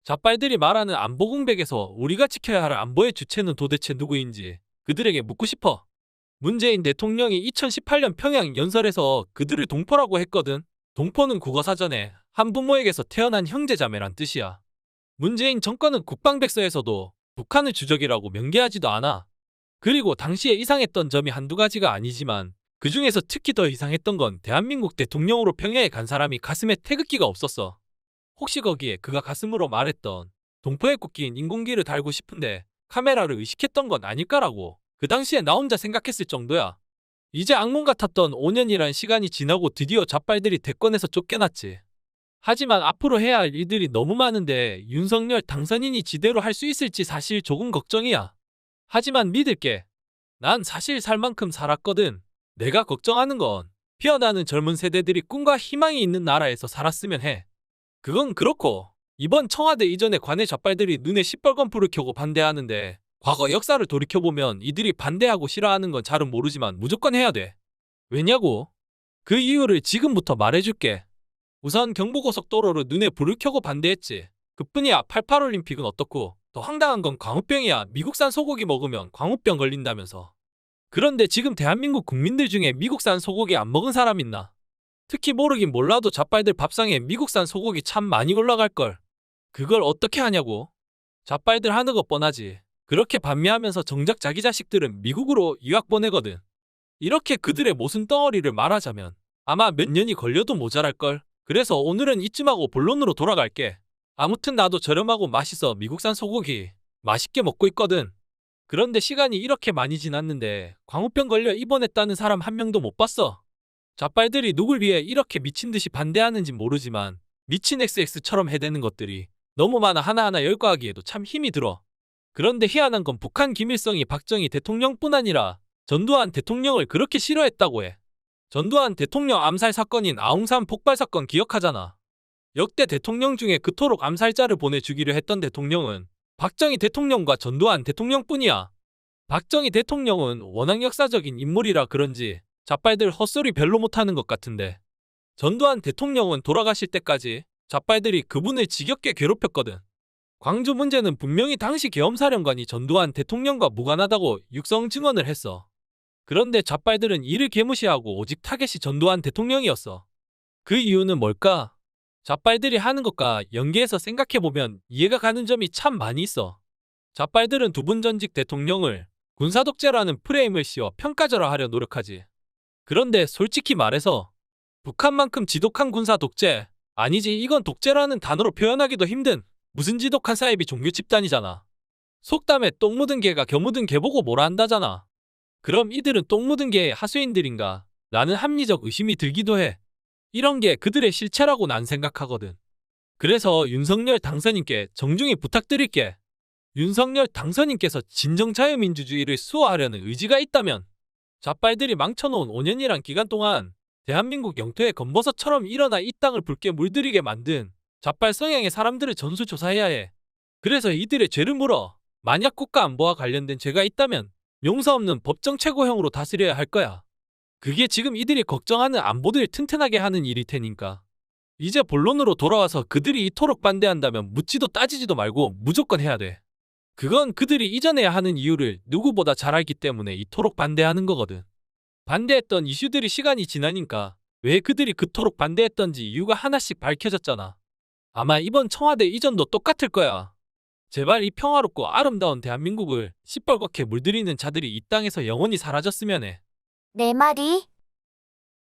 좌빨들이 말하는 안보 공백에서 우리가 지켜야 할 안보의 주체는 도대체 누구인지 그들에게 묻고 싶어. 문재인 대통령이 2018년 평양 연설에서 그들을 동포라고 했거든. 동포는 국어사전에 한부모에게서 태어난 형제자매란 뜻이야. 문재인 정권은 국방백서에서도 북한을 주적이라고 명기하지도 않아. 그리고 당시에 이상했던 점이 한두 가지가 아니지만 그 중에서 특히 더 이상했던 건 대한민국 대통령으로 평양에 간 사람이 가슴에 태극기가 없었어. 혹시 거기에 그가 가슴으로 말했던 동포에 꽂긴 인공기를 달고 싶은데 카메라를 의식했던 건 아닐까라고 그 당시에 나 혼자 생각했을 정도야. 이제 악몽 같았던 5년이란 시간이 지나고 드디어 좌빨들이 대권에서 쫓겨났지. 하지만 앞으로 해야 할 일들이 너무 많은데 윤석열 당선인이 지대로 할 수 있을지 사실 조금 걱정이야. 하지만 믿을게. 난 사실 살 만큼 살았거든. 내가 걱정하는 건 피어나는 젊은 세대들이 꿈과 희망이 있는 나라에서 살았으면 해. 그건 그렇고 이번 청와대 이전의 관내 좌빨들이 눈에 시뻘건 불을 켜고 반대하는데 과거 역사를 돌이켜보면 이들이 반대하고 싫어하는 건 잘은 모르지만 무조건 해야 돼. 왜냐고? 그 이유를 지금부터 말해줄게. 우선 경부고속도로를 눈에 불을 켜고 반대했지. 그뿐이야. 88올림픽은 어떻고 더 황당한 건 광우병이야. 미국산 소고기 먹으면 광우병 걸린다면서. 그런데 지금 대한민국 국민들 중에 미국산 소고기 안 먹은 사람 있나? 특히 모르긴 몰라도 좌빨들 밥상에 미국산 소고기 참 많이 올라갈걸. 그걸 어떻게 하냐고? 좌빨들 하는 거 뻔하지. 그렇게 반미하면서 정작 자기 자식들은 미국으로 유학 보내거든. 이렇게 그들의 모순 덩어리를 말하자면 아마 몇 년이 걸려도 모자랄걸. 그래서 오늘은 이쯤 하고 본론으로 돌아갈게. 아무튼 나도 저렴하고 맛있어 미국산 소고기 맛있게 먹고 있거든. 그런데 시간이 이렇게 많이 지났는데 광우병 걸려 입원했다는 사람 한 명도 못 봤어. 좌빨들이 누굴 위해 이렇게 미친 듯이 반대하는지 모르지만 미친 XX처럼 해대는 것들이 너무 많아 하나하나 열거하기에도 참 힘이 들어. 그런데 희한한 건 북한 김일성이 박정희 대통령뿐 아니라 전두환 대통령을 그렇게 싫어했다고 해. 전두환 대통령 암살 사건인 아웅산 폭발 사건 기억하잖아. 역대 대통령 중에 그토록 암살자를 보내주기로 했던 대통령은 박정희 대통령과 전두환 대통령뿐이야. 박정희 대통령은 워낙 역사적인 인물이라 그런지 좌빨들 헛소리 별로 못하는 것 같은데 전두환 대통령은 돌아가실 때까지 좌빨들이 그분을 지겹게 괴롭혔거든. 광주 문제는 분명히 당시 계엄사령관이 전두환 대통령과 무관하다고 육성 증언을 했어. 그런데 좌빨들은 이를 개무시하고 오직 타겟이 전두환 대통령이었어. 그 이유는 뭘까? 좌빨들이 하는 것과 연계해서 생각해보면 이해가 가는 점이 참 많이 있어. 좌빨들은 두 분 전직 대통령을 군사독재라는 프레임을 씌워 평가절하하려 노력하지. 그런데 솔직히 말해서 북한만큼 지독한 군사독재, 아니지 이건 독재라는 단어로 표현하기도 힘든 무슨 지독한 사이비 종교 집단이잖아. 속담에 똥 묻은 개가 겨 묻은 개 보고 뭐라 한다잖아. 그럼 이들은 똥 묻은 개의 하수인들인가? 라는 합리적 의심이 들기도 해. 이런 게 그들의 실체라고 난 생각하거든. 그래서 윤석열 당선인께 정중히 부탁드릴게. 윤석열 당선인께서 진정 자유민주주의를 수호하려는 의지가 있다면 좌빨들이 망쳐놓은 5년이란 기간 동안 대한민국 영토에 검버섯처럼 일어나 이 땅을 붉게 물들이게 만든 좌빨 성향의 사람들을 전수조사해야 해. 그래서 이들의 죄를 물어 만약 국가안보와 관련된 죄가 있다면 용서 없는 법정 최고형으로 다스려야 할 거야. 그게 지금 이들이 걱정하는 안보들 튼튼하게 하는 일일 테니까. 이제 본론으로 돌아와서 그들이 이토록 반대한다면 묻지도 따지지도 말고 무조건 해야 돼. 그건 그들이 이전해야 하는 이유를 누구보다 잘 알기 때문에 이토록 반대하는 거거든. 반대했던 이슈들이 시간이 지나니까 왜 그들이 그토록 반대했던지 이유가 하나씩 밝혀졌잖아. 아마 이번 청와대 이전도 똑같을 거야. 제발 이 평화롭고 아름다운 대한민국을 시뻘겋게 물들이는 자들이 이 땅에서 영원히 사라졌으면 해. 내 말이